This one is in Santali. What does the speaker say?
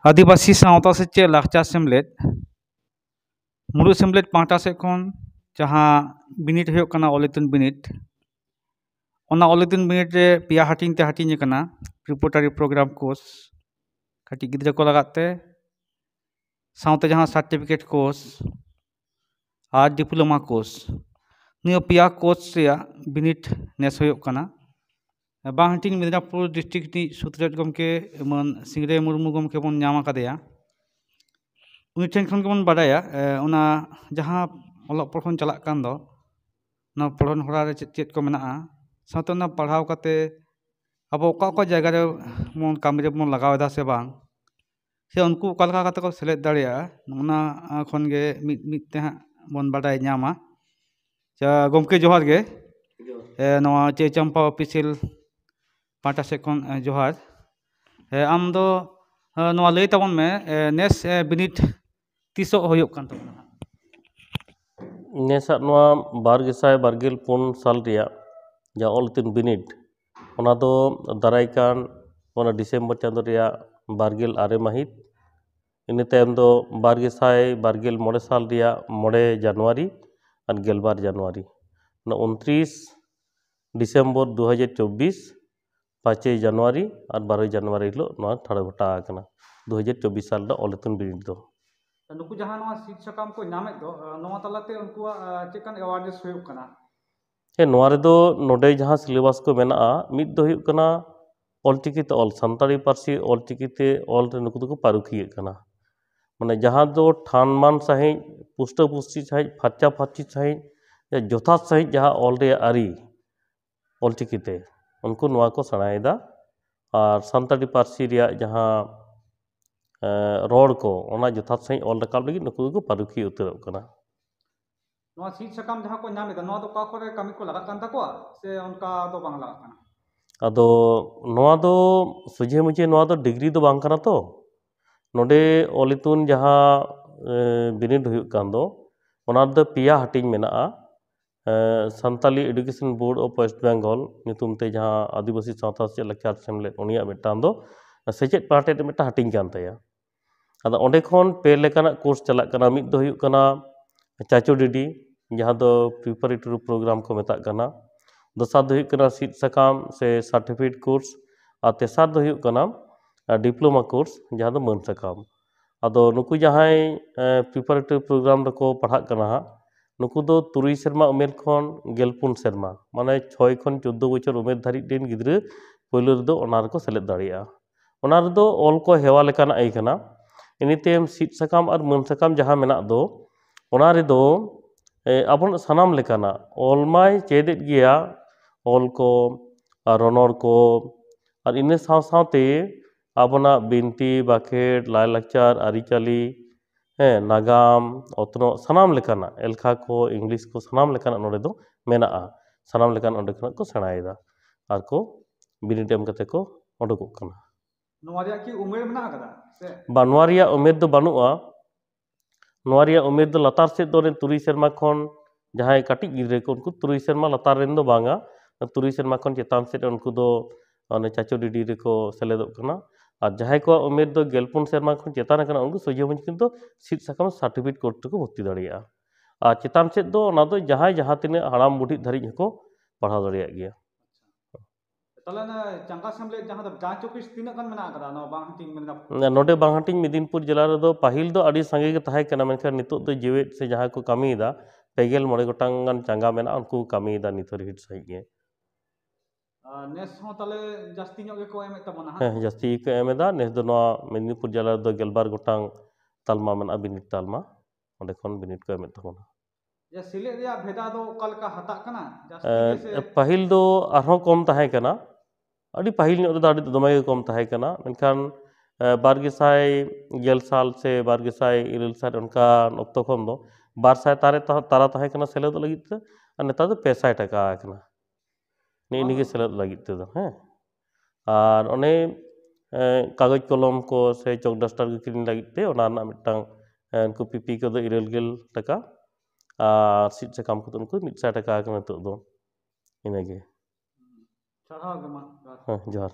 आदिवासी सावता सेचेद लाकचार सेमलेद मुलुग सेमलेद पाहटा सेद खन जहाँ बिनिट हुयुग कना ऑल इतुन बिनिट ओना ऑल इतुन बिनिट रे पिया हाटिंग ते हाटिंग कना प्रिपरेटरी प्रोग्राम कोर्स कटी गिद्रा को लगाते सावते जहाँ सर्टिफिकेट कोर्स और डिप्लोमा कोर्स नियो पिया कोर्स रे बिनिट नेस हुयुग कना बांहटिंग मिदनापुर डिस्ट्रिक्ट सुत्रेट गमके मन सिंगरे मुर्मू गमके बन नाम आकादेया उनी ठेन खन गेबन बाडाया ओना जहाँ ऑलग पढ़न चलाक कान दो ना पढ़न होरा रे चेद को मेना साथ ना पढ़ाव काते अब ओका जगह रे मन कामी रे बन लगाव दा से बांग से उनको ओका लगा काते को सेलेक्ट दाड़िया ओना खन गे मिद ते बन बाडाय नामा जा गमके जोहार गे नवा चे चंपा ऑफिशियल पाटा से खन जोहार आम दो नवा लई ताबन में नेस बिनिट तीसो होयुग कान ताबना नेसा नवा 2024 साल रिया जा ऑल तीन बिनिट ओना दो दाराय कान ओना डिसेम्बर चांदो रिया 26 माहित इने तायम दो 2025 साल रिया 9 जनवरी और 12 जनवरी ना 29 डिसेम्बर 2024 5 जनवरी और 12 जनवरी हिलो नवा ठाड़ घटा आकना 2024 साल दा ऑल तीन बिनिट दो नुकु जहाँ नवा सीट सकाम को नामेद दो नवा तलाते उनको चेकन अवार्नेस हुयुग कना नवा रे दो नोडे जहाँ सिलेबस को मेना मिद दो हुयुग कना ऑलचिकी ते ऑल सानताड़ी पारसी ऑलचिकी ते ऑल रे नुकु दो पारुखिए कना माने जहाँ दो ठानमान सही पुष्ट पुष्टि सही फर्चा फर्ची सही जोथा सही जहाँ ऑल रे आरी ऑलचिकी ते उनको नवा को सणायदा और सानताड़ी पारसी रिया जहाँ रोड को ओना जोथा सही ऑल रकाब लगी नुकु को पारुखी उतरक कना नवा सीट सकाम जहाँ को नामेदा नवा दो का करे कमी को लगा कान ताकोआ से उनका दो बांग लगा काना अदो नवा दो सुझे मुझे नवा दो डिग्री दो बांग कना तो नोडे ऑल इतुन जहाँ बिनिट हुयुग कान दो ओना दो पिया हाटिंग मेना Santali education board of West Bengal नितुम ते जहाँ आदिवासी सावता से लक्ष्यार सेमलेट उनिया मिटान दो सेचेद पार्टे मिटा हाटिंग कान तया अदा ओंडे खन पे लेकाना कोर्स चलाक कना मिद दो हुयुग कना चाचो डिडी जहाँ दो प्रिपरेटरी प्रोग्राम को मेता कना दोसार दो हुयुग कना सीट सकाम से सर्टिफिकेट कोर्स और तेसार दो हुयुग कना डिप्लोमा कोर्स जहाँ दो मन सकाम अदो नुकु जहाँ प्रिपरेटरी प्रोग्राम रको पढ़ाक कना नुकु दो 3 सेरमा उमेर खन 14 सेरमा माने 6 खन 14 बछर उमेर धारी दिन गिद्रे पहले दो ओना रको सेलेद दाड़िया ओना रदो ऑल को हेवा लेकाना आई कना इनितेम सीट सकाम और मन सकाम जहाँ मेना दो ओना रेदो आबन सानाम लेकाना ऑल माय चेदेद गिया ऑल को रनर को और इने साव सावते आबना बिनती बाखेट लाय लाकचार आरिचाली नागाम अतनो सानाम लेकाना एलखा को इंग्लिश को सानाम लेकाना नोडे दो मेना सानाम लेकाना ओंडे खना को सेणायदा और को बिनिट एम कते को ओडोकक कना नवा रिया की उमेर मेना कदा से नवा रिया उमेर दो बानुआ नवा रिया उमेर दो लतार से दो 3 सेरमा खन जहाँ काटी गिद्रे को उनको 3 सेरमा लतार रेन दो बांगा 3 सेरमा खन चेतान से उनको दो चाचो डिडी रे को सेलेदोग कना और जहाँ को उमेर दो 14 सेरमा खन चेतान कना उनको सोजे मंच किंतु सीट सकाम सर्टिफिकेट कोर्स को भर्ती दाड़िया और चेतान से दो ओना दो जहाँ तिने हाड़ाम बुढ़ी धारी को पढ़ाव दाड़िया गया तले ना चंगा सेमले जहाँ दो जांच ऑफिस तीन कन मेना कदा नो बांहटिंग मेना नोडे बांहटिंग मिदिनपुर जिला रे दो पाहिल दो अड़ी संगे के ताहे कना मेनखान नितो दो जीवेत से जहाँ को कामीदा पेगेल मोड़े गोटांगान चंगा मेना उनको कामीदा नितो हिट सही गे नेस हो तले जास्ती ᱧᱚᱜ ᱜᱮᱠᱚ ᱮᱢᱮᱫ ᱛᱟᱵᱚᱱᱟ जास्ती को एमेदा नेस दो नवा मिदिनपुर जिला रे दो 12 गोटांग तालमा मेना बिनिट तालमा ओंडे खन बिनिट को एमेद ताबोना जे सिलेट रिया भेदा दो कलका हता कना जास्ती से पाहिल दो आरो कम ताहे कना अड़ी पाहिल ᱧᱚᱜ ᱫᱚ ᱟᱹᱰᱤ ᱫᱚᱢᱮ ᱜᱮ ᱠᱚᱢ ᱛᱟᱦᱮᱸ ᱠᱟᱱᱟ ᱢᱮᱱᱠᱷᱟन 2010 साल से 2009 साल उनका अक्तो खन दो 200 तारा ताहे कना सेलेद लगित ते और नेता दो 500 टाका कना निगे सेलेद लगित ते दो और ओने कागज कलम को से चौक डस्टर को किरिन लगित ते ओना ना मिटांग उनको पीपी को दो 90 टाका और सीट से काम को उनको 100 टाका कना तो दो इनेगे चढ़ाव गमा जोहार